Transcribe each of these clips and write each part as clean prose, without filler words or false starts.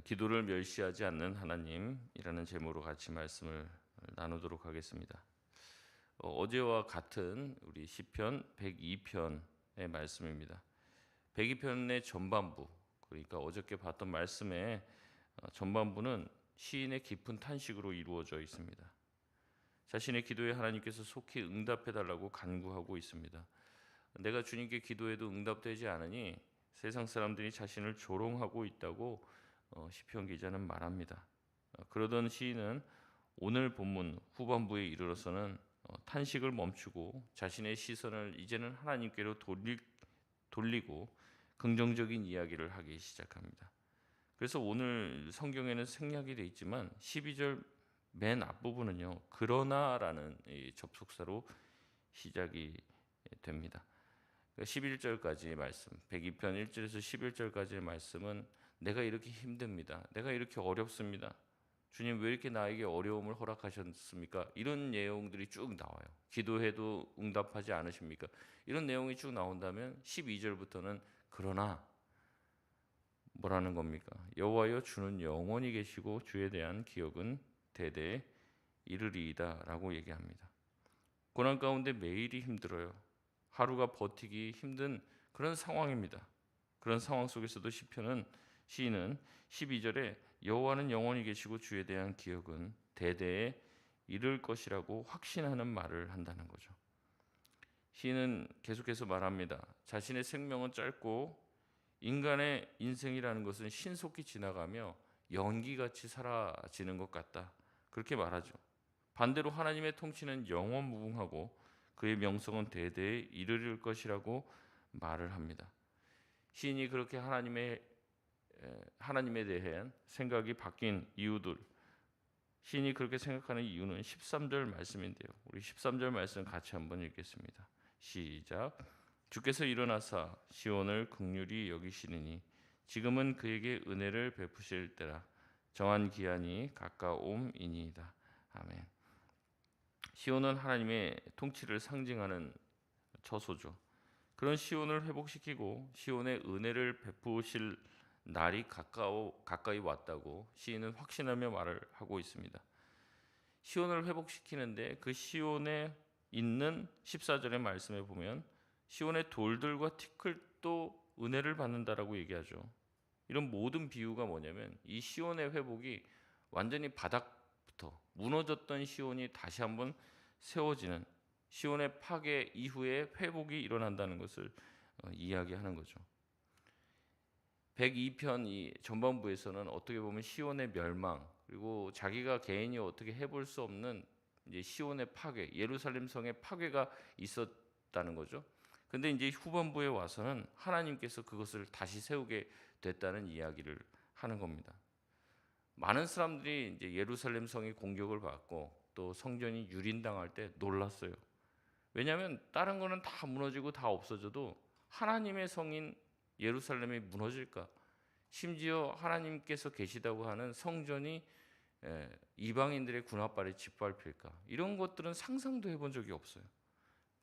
기도를 멸시하지 않는 하나님이라는 제목으로 같이 말씀을 나누도록 하겠습니다. 어제와 같은 우리 시편 102편의 말씀입니다. 102편의 전반부, 그러니까 어저께 봤던 말씀의 전반부는 시인의 깊은 탄식으로 이루어져 있습니다. 자신의 기도에 하나님께서 속히 응답해달라고 간구하고 있습니다. 내가 주님께 기도해도 응답되지 않으니 세상 사람들이 자신을 조롱하고 있다고 시편 기자는 말합니다. 그러던 시인은 오늘 본문 후반부에 이르러서는 탄식을 멈추고 자신의 시선을 이제는 하나님께로 돌리고 긍정적인 이야기를 하기 시작합니다. 그래서 오늘 성경에는 생략이 되어 있지만 12절 맨 앞부분은요, 그러나라는 접속사로 시작이 됩니다. 11절까지의 말씀, 102편 1절에서 11절까지의 말씀은 내가 이렇게 힘듭니다. 내가 이렇게 어렵습니다. 주님 왜 이렇게 나에게 어려움을 허락하셨습니까? 이런 내용들이 쭉 나와요. 기도해도 응답하지 않으십니까? 이런 내용이 쭉 나온다면 12절부터는 그러나 뭐라는 겁니까? 여호와여 주는 영원히 계시고 주에 대한 기억은 대대에 이르리이다 라고 얘기합니다. 고난 가운데 매일이 힘들어요. 하루가 버티기 힘든 그런 상황입니다. 그런 상황 속에서도 시인은 12절에 여호와는 영원히 계시고 주에 대한 기억은 대대에 이를 것이라고 확신하는 말을 한다는 거죠. 시인은 계속해서 말합니다. 자신의 생명은 짧고 인간의 인생이라는 것은 신속히 지나가며 연기같이 사라지는 것 같다. 그렇게 말하죠. 반대로 하나님의 통치는 영원무궁하고 그의 명성은 대대에 이르릴 것이라고 말을 합니다. 시인이 그렇게 하나님에 대한 생각이 바뀐 이유들, 시인이 그렇게 생각하는 이유는 13절 말씀인데요. 우리 13절 말씀 같이 한번 읽겠습니다. 시작. 주께서 일어나사 시온을 긍휼히 여기시느니 지금은 그에게 은혜를 베푸실 때라. 정한 기한이 가까움이니이다. 아멘. 시온은 하나님의 통치를 상징하는 처소죠. 그런 시온을 회복시키고 시온의 은혜를 베푸실 날이 가까이 왔다고 시인은 확신하며 말을 하고 있습니다. 시온을 회복시키는데 그 시온에 있는 14절의 말씀에 보면 시온의 돌들과 티끌도 은혜를 받는다라고 얘기하죠. 이런 모든 비유가 뭐냐면 이 시온의 회복이 완전히 바닥부터 무너졌던 시온이 다시 한번 세워지는, 시온의 파괴 이후에 회복이 일어난다는 것을 이야기하는 거죠. 102편 이 전반부에서는 어떻게 보면 시온의 멸망, 그리고 자기가 개인이 어떻게 해볼 수 없는 이제 시온의 파괴, 예루살렘 성의 파괴가 있었다는 거죠. 근데 이제 후반부에 와서는 하나님께서 그것을 다시 세우게 됐다는 이야기를 하는 겁니다. 많은 사람들이 이제 예루살렘 성이 공격을 받고 또 성전이 유린당할 때 놀랐어요. 왜냐하면 다른 거는 다 무너지고 다 없어져도 하나님의 성인 예루살렘이 무너질까? 심지어 하나님께서 계시다고 하는 성전이 이방인들의 군합발에 짓밟힐까? 이런 것들은 상상도 해본 적이 없어요.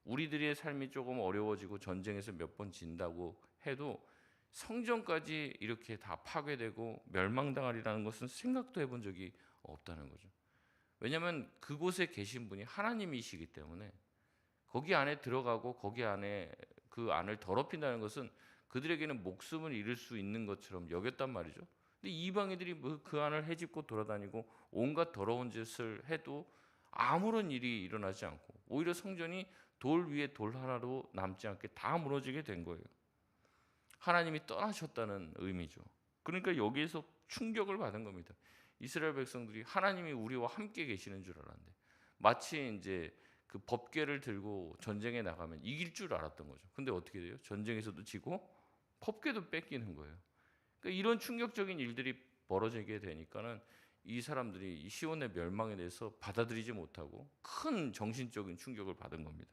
우리들의 삶이 조금 어려워지고 전쟁에서 몇 번 진다고 해도 성전까지 이렇게 다 파괴되고 멸망당하리라는 것은 생각도 해본 적이 없다는 거죠. 왜냐하면 그곳에 계신 분이 하나님이시기 때문에 거기 안에 들어가고 거기 안에 그 안을 더럽힌다는 것은 그들에게는 목숨을 잃을 수 있는 것처럼 여겼단 말이죠. 근데 이방인들이 그 안을 헤집고 돌아다니고 온갖 더러운 짓을 해도 아무런 일이 일어나지 않고 오히려 성전이 돌 위에 돌 하나로 남지 않게 다 무너지게 된 거예요. 하나님이 떠나셨다는 의미죠. 그러니까 여기에서 충격을 받은 겁니다. 이스라엘 백성들이 하나님이 우리와 함께 계시는 줄 알았는데 마치 이제 그 법궤를 들고 전쟁에 나가면 이길 줄 알았던 거죠. 근데 어떻게 돼요? 전쟁에서도 지고 법궤도 뺏기는 거예요. 그러니까 이런 충격적인 일들이 벌어지게 되니까는 이 사람들이 이 시온의 멸망에 대해서 받아들이지 못하고 큰 정신적인 충격을 받은 겁니다.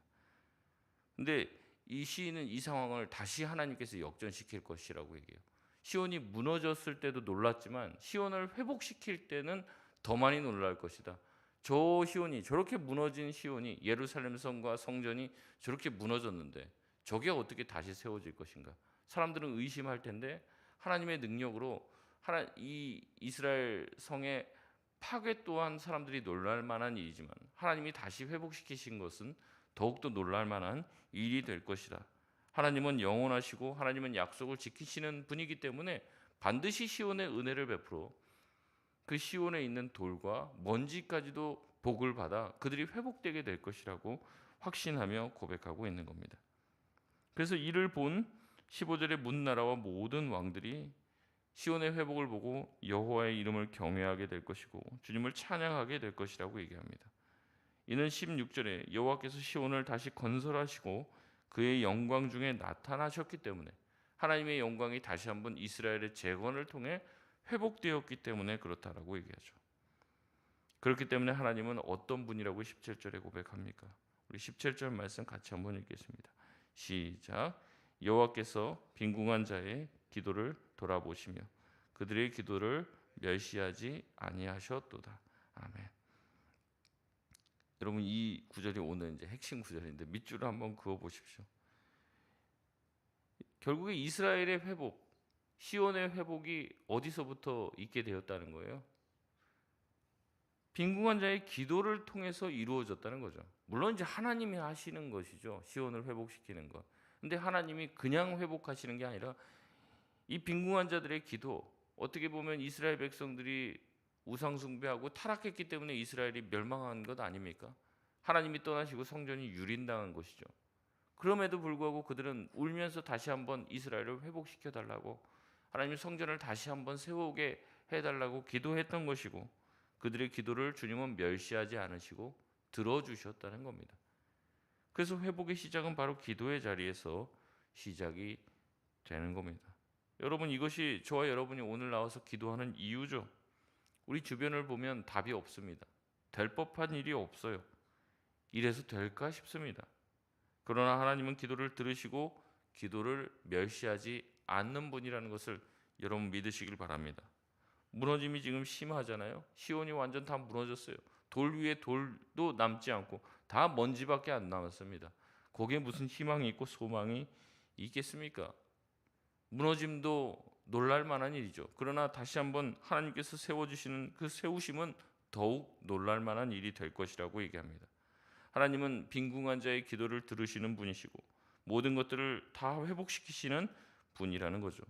근데 이 시인은 이 상황을 다시 하나님께서 역전시킬 것이라고 얘기해요. 시온이 무너졌을 때도 놀랐지만 시온을 회복시킬 때는 더 많이 놀랄 것이다. 저 시온이, 저렇게 무너진 시온이, 예루살렘 성과 성전이 저렇게 무너졌는데 저게 어떻게 다시 세워질 것인가? 사람들은 의심할 텐데 하나님의 능력으로 이 이스라엘 성의 파괴 또한 사람들이 놀랄 만한 일이지만 하나님이 다시 회복시키신 것은 더욱더 놀랄 만한 일이 될 것이다. 하나님은 영원하시고 하나님은 약속을 지키시는 분이기 때문에 반드시 시온의 은혜를 베풀어 그 시온에 있는 돌과 먼지까지도 복을 받아 그들이 회복되게 될 것이라고 확신하며 고백하고 있는 겁니다. 그래서 이를 본 15절의 문나라와 모든 왕들이 시온의 회복을 보고 여호와의 이름을 경외하게 될 것이고 주님을 찬양하게 될 것이라고 얘기합니다. 이는 16절에 여호와께서 시온을 다시 건설하시고 그의 영광 중에 나타나셨기 때문에 하나님의 영광이 다시 한번 이스라엘의 재건을 통해 회복되었기 때문에 그렇다라고 얘기하죠. 그렇기 때문에 하나님은 어떤 분이라고 17절에 고백합니까? 우리 17절 말씀 같이 한번 읽겠습니다. 시작. 여호와께서 빈궁한 자의 기도를 돌아보시며 그들의 기도를 멸시하지 아니하셨도다. 아멘. 여러분 이 구절이 오늘 이제 핵심 구절인데 밑줄을 한번 그어 보십시오. 결국에 이스라엘의 회복, 시온의 회복이 어디서부터 있게 되었다는 거예요? 빈궁한 자의 기도를 통해서 이루어졌다는 거죠. 물론 이제 하나님이 하시는 것이죠. 시온을 회복시키는 것. 근데 하나님이 그냥 회복하시는 게 아니라 이 빈궁한 자들의 기도, 어떻게 보면 이스라엘 백성들이 우상 숭배하고 타락했기 때문에 이스라엘이 멸망한 것 아닙니까? 하나님이 떠나시고 성전이 유린당한 것이죠. 그럼에도 불구하고 그들은 울면서 다시 한번 이스라엘을 회복시켜 달라고, 하나님 성전을 다시 한번 세우게 해달라고 기도했던 것이고, 그들의 기도를 주님은 멸시하지 않으시고 들어주셨다는 겁니다. 그래서 회복의 시작은 바로 기도의 자리에서 시작이 되는 겁니다. 여러분, 이것이 저와 여러분이 오늘 나와서 기도하는 이유죠. 우리 주변을 보면 답이 없습니다. 될 법한 일이 없어요. 이래서 될까 싶습니다. 그러나 하나님은 기도를 들으시고 기도를 멸시하지 않는 분이라는 것을 여러분 믿으시길 바랍니다. 무너짐이 지금 심하잖아요. 시온이 완전 다 무너졌어요. 돌 위에 돌도 남지 않고 다 먼지밖에 안 남았습니다. 거기에 무슨 희망이 있고 소망이 있겠습니까? 무너짐도 놀랄 만한 일이죠. 그러나 다시 한번 하나님께서 세워주시는 그 세우심은 더욱 놀랄 만한 일이 될 것이라고 얘기합니다. 하나님은 빈궁한 자의 기도를 들으시는 분이시고 모든 것들을 다 회복시키시는 분이라는 거죠.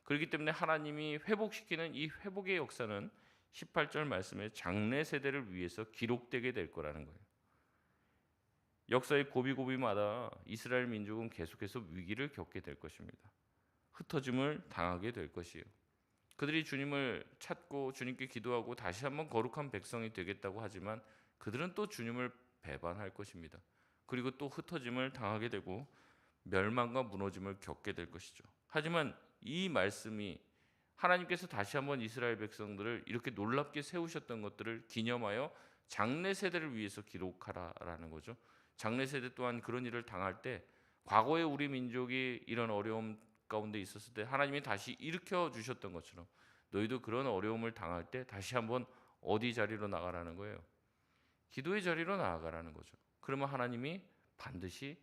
그렇기 때문에 하나님이 회복시키는 이 회복의 역사는 18절 말씀에 장래 세대를 위해서 기록되게 될 거라는 거예요. 역사의 고비고비마다 이스라엘 민족은 계속해서 위기를 겪게 될 것입니다. 흩어짐을 당하게 될 것이에요. 그들이 주님을 찾고 주님께 기도하고 다시 한번 거룩한 백성이 되겠다고 하지만 그들은 또 주님을 배반할 것입니다. 그리고 또 흩어짐을 당하게 되고 멸망과 무너짐을 겪게 될 것이죠. 하지만 이 말씀이 하나님께서 다시 한번 이스라엘 백성들을 이렇게 놀랍게 세우셨던 것들을 기념하여 장래 세대를 위해서 기록하라라는 거죠. 장래 세대 또한 그런 일을 당할 때 과거에 우리 민족이 이런 어려움 가운데 있었을 때 하나님이 다시 일으켜 주셨던 것처럼 너희도 그런 어려움을 당할 때 다시 한번 어디 자리로 나가라는 거예요? 기도의 자리로 나아가라는 거죠. 그러면 하나님이 반드시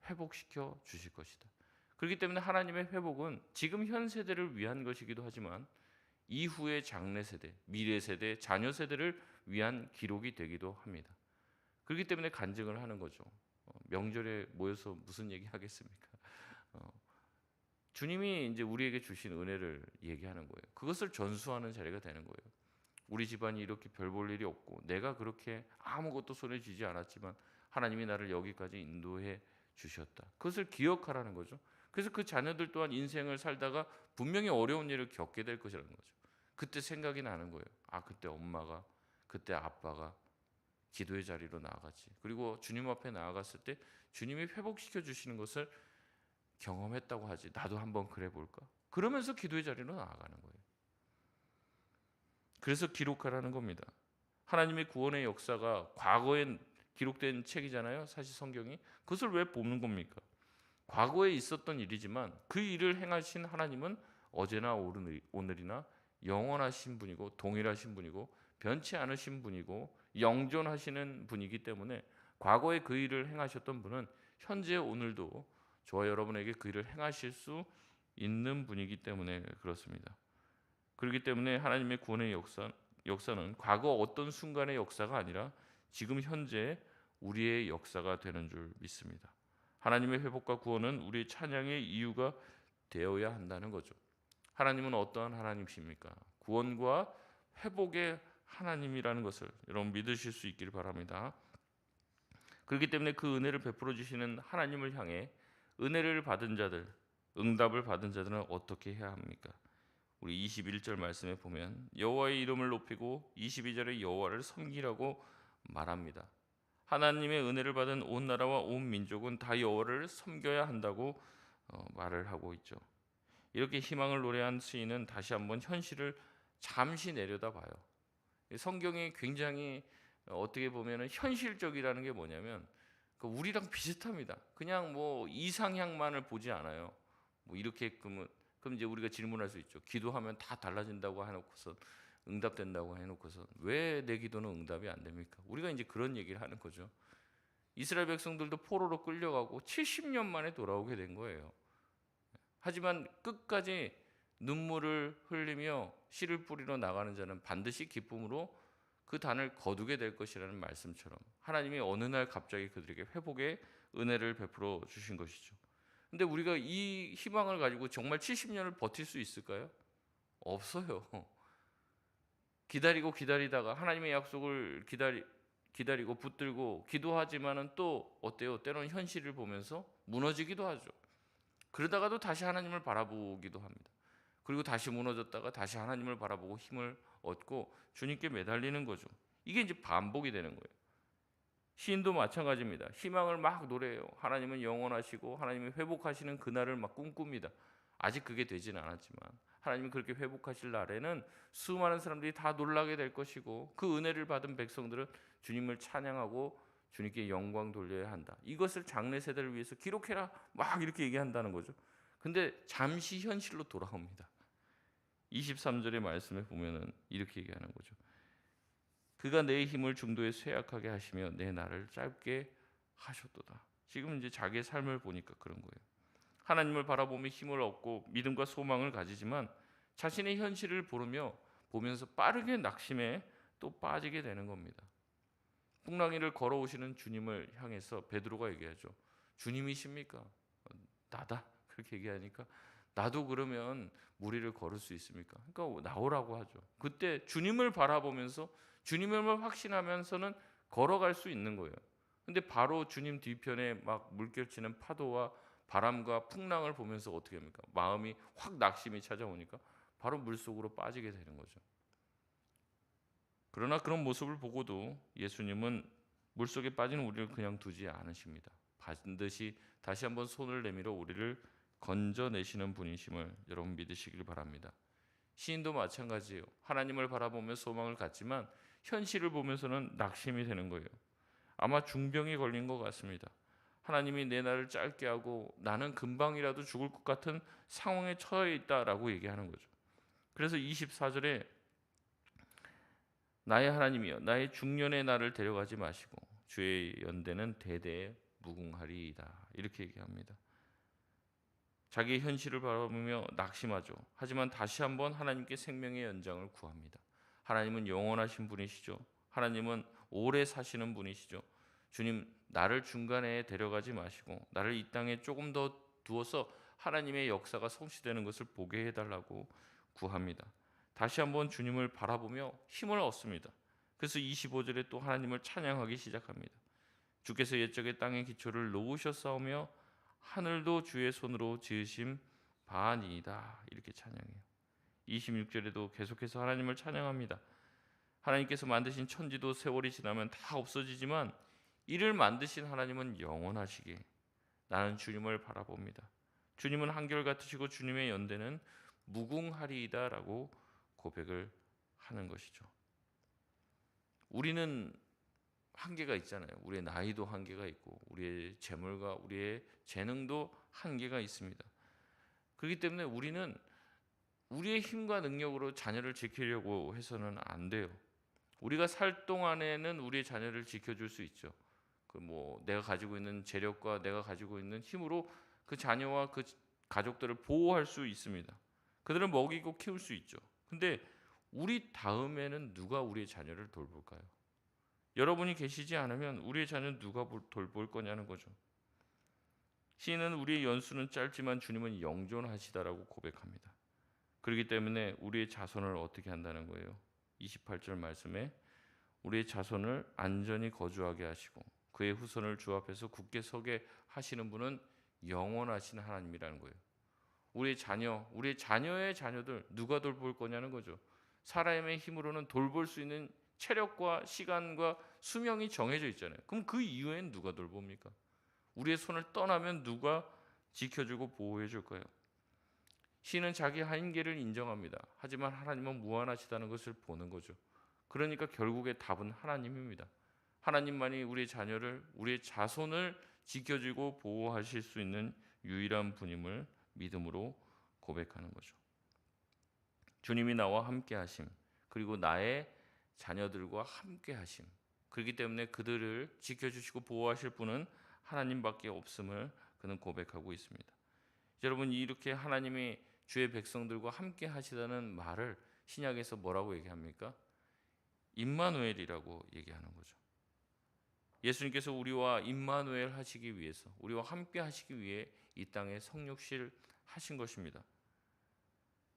회복시켜 주실 것이다. 그렇기 때문에 하나님의 회복은 지금 현 세대를 위한 것이기도 하지만 이후의 장래 세대, 미래 세대, 자녀 세대를 위한 기록이 되기도 합니다. 그렇기 때문에 간증을 하는 거죠. 명절에 모여서 무슨 얘기 하겠습니까? 주님이 이제 우리에게 주신 은혜를 얘기하는 거예요. 그것을 전수하는 자리가 되는 거예요. 우리 집안이 이렇게 별 볼 일이 없고 내가 그렇게 아무것도 손에 쥐지 않았지만 하나님이 나를 여기까지 인도해 주셨다. 그것을 기억하라는 거죠. 그래서 그 자녀들 또한 인생을 살다가 분명히 어려운 일을 겪게 될 것이라는 거죠. 그때 생각이 나는 거예요. 아, 그때 엄마가, 그때 아빠가 기도의 자리로 나아갔지. 그리고 주님 앞에 나아갔을 때 주님이 회복시켜 주시는 것을 경험했다고 하지. 나도 한번 그래 볼까? 그러면서 기도의 자리로 나아가는 거예요. 그래서 기록하라는 겁니다. 하나님의 구원의 역사가 과거에 기록된 책이잖아요. 사실 성경이. 그것을 왜 뽑는 겁니까? 과거에 있었던 일이지만 그 일을 행하신 하나님은 어제나 오늘이나 영원하신 분이고 동일하신 분이고 변치 않으신 분이고 영존하시는 분이기 때문에 과거에 그 일을 행하셨던 분은 현재 오늘도 저와 여러분에게 그 일을 행하실 수 있는 분이기 때문에 그렇습니다. 그렇기 때문에 하나님의 구원의 역사는 과거 어떤 순간의 역사가 아니라 지금 현재 우리의 역사가 되는 줄 믿습니다. 하나님의 회복과 구원은 우리의 찬양의 이유가 되어야 한다는 거죠. 하나님은 어떠한 하나님이십니까? 구원과 회복의 하나님이라는 것을 여러분 믿으실 수 있기를 바랍니다. 그렇기 때문에 그 은혜를 베풀어 주시는 하나님을 향해 은혜를 받은 자들, 응답을 받은 자들은 어떻게 해야 합니까? 우리 21절 말씀에 보면 여호와의 이름을 높이고 22절에 여호와를 섬기라고 말합니다. 하나님의 은혜를 받은 온 나라와 온 민족은 다 여호와를 섬겨야 한다고 말을 하고 있죠. 이렇게 희망을 노래한 시인은 다시 한번 현실을 잠시 내려다봐요. 성경이 굉장히 어떻게 보면 현실적이라는 게 뭐냐면 우리랑 비슷합니다. 그냥 뭐 이상향만을 보지 않아요. 뭐 이렇게 그럼 이제 우리가 질문할 수 있죠. 기도하면 다 달라진다고 해놓고서 응답된다고 해놓고서 왜 내 기도는 응답이 안 됩니까? 우리가 이제 그런 얘기를 하는 거죠. 이스라엘 백성들도 포로로 끌려가고 70년 만에 돌아오게 된 거예요. 하지만 끝까지 눈물을 흘리며 씨를 뿌리러 나가는 자는 반드시 기쁨으로 그 단을 거두게 될 것이라는 말씀처럼 하나님이 어느 날 갑자기 그들에게 회복의 은혜를 베풀어 주신 것이죠. 근데 우리가 이 희망을 가지고 정말 70년을 버틸 수 있을까요? 없어요. 기다리다가 하나님의 약속을 기다리고 붙들고 기도하지만은 또 어때요? 때로는 현실을 보면서 무너지기도 하죠. 그러다가도 다시 하나님을 바라보기도 합니다. 그리고 다시 무너졌다가 다시 하나님을 바라보고 힘을 얻고 주님께 매달리는 거죠. 이게 이제 반복이 되는 거예요. 시인도 마찬가지입니다. 희망을 막 노래해요. 하나님은 영원하시고 하나님이 회복하시는 그날을 막 꿈꿉니다. 아직 그게 되지는 않았지만 하나님이 그렇게 회복하실 날에는 수많은 사람들이 다 놀라게 될 것이고 그 은혜를 받은 백성들은 주님을 찬양하고 주님께 영광 돌려야 한다. 이것을 장래 세대를 위해서 기록해라. 막 이렇게 얘기한다는 거죠. 근데 잠시 현실로 돌아옵니다. 23절의 말씀에 보면은 이렇게 얘기하는 거죠. 그가 내 힘을 중도에 쇠약하게 하시며 내 날을 짧게 하셨도다. 지금 이제 자기의 삶을 보니까 그런 거예요. 하나님을 바라보며 힘을 얻고 믿음과 소망을 가지지만 자신의 현실을 보면서 빠르게 낙심에 또 빠지게 되는 겁니다. 풍랑이를 걸어오시는 주님을 향해서 베드로가 얘기하죠. 주님이십니까? 나다. 그렇게 얘기하니까 나도 그러면 무리를 걸을 수 있습니까? 그러니까 나오라고 하죠. 그때 주님을 바라보면서 주님을 확신하면서는 걸어갈 수 있는 거예요. 근데 바로 주님 뒤편에 막 물결치는 파도와 바람과 풍랑을 보면서 어떻게 합니까? 마음이 확 낙심이 찾아오니까 바로 물속으로 빠지게 되는 거죠. 그러나 그런 모습을 보고도 예수님은 물속에 빠진 우리를 그냥 두지 않으십니다. 반드시 다시 한번 손을 내밀어 우리를 건져내시는 분이심을 여러분 믿으시길 바랍니다. 시인도 마찬가지예요. 하나님을 바라보며 소망을 갖지만 현실을 보면서는 낙심이 되는 거예요. 아마 중병이 걸린 것 같습니다. 하나님이 내 날을 짧게 하고 나는 금방이라도 죽을 것 같은 상황에 처해 있다라고 얘기하는 거죠. 그래서 24절에 나의 하나님이여 나의 중년의 날을 데려가지 마시고 주의 연대는 대대에 무궁하리이다. 이렇게 얘기합니다. 자기의 현실을 바라보며 낙심하죠. 하지만 다시 한번 하나님께 생명의 연장을 구합니다. 하나님은 영원하신 분이시죠. 하나님은 오래 사시는 분이시죠. 주님, 나를 중간에 데려가지 마시고 나를 이 땅에 조금 더 두어서 하나님의 역사가 성취되는 것을 보게 해달라고 구합니다. 다시 한번 주님을 바라보며 힘을 얻습니다. 그래서 25절에 또 하나님을 찬양하기 시작합니다. 주께서 옛적에 땅의 기초를 놓으셨사오며 하늘도 주의 손으로 지으심 바니이다. 이렇게 찬양해요. 26절에도 계속해서 하나님을 찬양합니다. 하나님께서 만드신 천지도 세월이 지나면 다 없어지지만 이를 만드신 하나님은 영원하시기에 나는 주님을 바라봅니다. 주님은 한결같으시고 주님의 연대는 무궁하리이다라고 고백을 하는 것이죠. 우리는 한계가 있잖아요. 우리의 나이도 한계가 있고 우리의 재물과 우리의 재능도 한계가 있습니다. 그렇기 때문에 우리는 우리의 힘과 능력으로 자녀를 지키려고 해서는 안 돼요. 우리가 살 동안에는 우리의 자녀를 지켜줄 수 있죠. 내가 가지고 있는 재력과 내가 가지고 있는 힘으로 그 자녀와 그 가족들을 보호할 수 있습니다. 그들을 먹이고 키울 수 있죠. 근데 우리 다음에는 누가 우리의 자녀를 돌볼까요? 여러분이 계시지 않으면 우리의 자녀는 누가 돌볼 거냐는 거죠. 시인은 우리의 연수는 짧지만 주님은 영존하시다라고 고백합니다. 그렇기 때문에 우리의 자손을 어떻게 한다는 거예요? 28절 말씀에 우리의 자손을 안전히 거주하게 하시고 그의 후손을 주 앞에서 굳게 서게 하시는 분은 영원하신 하나님이라는 거예요. 우리의 자녀, 우리의 자녀의 자녀들 누가 돌볼 거냐는 거죠. 사람의 힘으로는 돌볼 수 있는 체력과 시간과 수명이 정해져 있잖아요. 그럼 그 이후엔 누가 돌봅니까? 우리의 손을 떠나면 누가 지켜주고 보호해 줄 거예요? 시인은 자기 한계를 인정합니다. 하지만 하나님은 무한하시다는 것을 보는 거죠. 그러니까 결국에 답은 하나님입니다. 하나님만이 우리의 자녀를, 우리의 자손을 지켜주고 보호하실 수 있는 유일한 분임을 믿음으로 고백하는 거죠. 주님이 나와 함께 하심, 그리고 나의 자녀들과 함께 하심. 그렇기 때문에 그들을 지켜주시고 보호하실 분은 하나님밖에 없음을 그는 고백하고 있습니다. 여러분, 이렇게 하나님이 주의 백성들과 함께 하시다는 말을 신약에서 뭐라고 얘기합니까? 임마누엘이라고 얘기하는 거죠. 예수님께서 우리와 임마누엘 하시기 위해서, 우리와 함께 하시기 위해 이 땅에 성육실 하신 것입니다.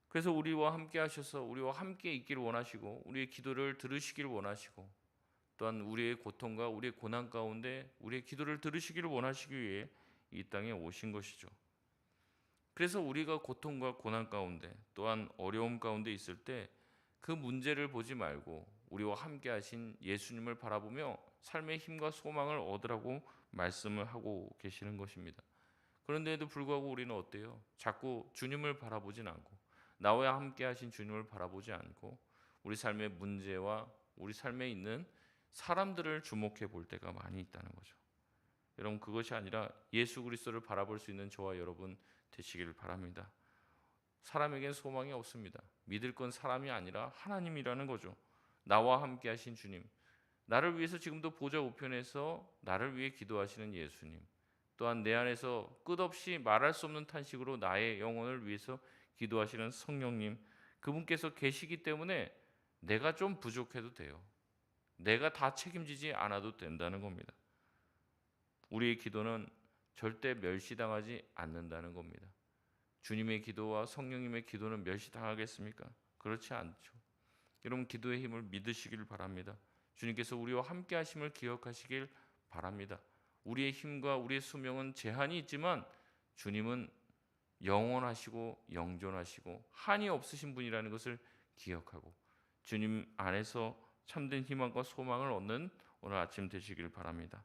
그래서 우리와 함께 하셔서 우리와 함께 있기를 원하시고 우리의 기도를 들으시기를 원하시고 또한 우리의 고통과 우리의 고난 가운데 우리의 기도를 들으시기를 원하시기 위해 이 땅에 오신 것이죠. 그래서 우리가 고통과 고난 가운데 또한 어려움 가운데 있을 때 그 문제를 보지 말고 우리와 함께 하신 예수님을 바라보며 삶의 힘과 소망을 얻으라고 말씀을 하고 계시는 것입니다. 그런데도 불구하고 우리는 어때요? 자꾸 주님을 바라보진 않고 나와 함께 하신 주님을 바라보지 않고 우리 삶의 문제와 우리 삶에 있는 사람들을 주목해 볼 때가 많이 있다는 거죠. 여러분, 그것이 아니라 예수 그리스도를 바라볼 수 있는 저와 여러분 되시기를 바랍니다. 사람에겐 소망이 없습니다. 믿을 건 사람이 아니라 하나님이라는 거죠. 나와 함께 하신 주님, 나를 위해서 지금도 보좌 우편에서 나를 위해 기도하시는 예수님, 또한 내 안에서 끝없이 말할 수 없는 탄식으로 나의 영혼을 위해서 기도하시는 성령님, 그분께서 계시기 때문에 내가 좀 부족해도 돼요. 내가 다 책임지지 않아도 된다는 겁니다. 우리의 기도는 절대 멸시당하지 않는다는 겁니다. 주님의 기도와 성령님의 기도는 멸시당하겠습니까? 그렇지 않죠. 여러분, 기도의 힘을 믿으시길 바랍니다. 주님께서 우리와 함께 하심을 기억하시길 바랍니다. 우리의 힘과 우리의 수명은 제한이 있지만 주님은 영원하시고 영존하시고 한이 없으신 분이라는 것을 기억하고 주님 안에서 참된 희망과 소망을 얻는 오늘 아침 되시길 바랍니다.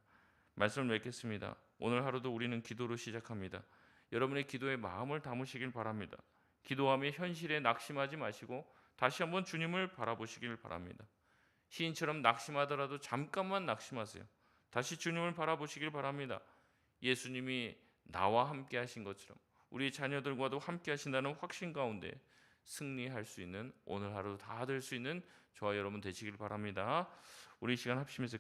말씀을 맺겠습니다. 오늘 하루도 우리는 기도로 시작합니다. 여러분의 기도에 마음을 담으시길 바랍니다. 기도하며 현실에 낙심하지 마시고 다시 한번 주님을 바라보시길 바랍니다. 시인처럼 낙심하더라도 잠깐만 낙심하세요. 다시 주님을 바라보시길 바랍니다. 예수님이 나와 함께 하신 것처럼 우리 자녀들과도 함께 하신다는 확신 가운데 승리할 수 있는 오늘 하루 다 될 수 있는 저와 여러분 되시길 바랍니다. 우리 이 시간 합심해서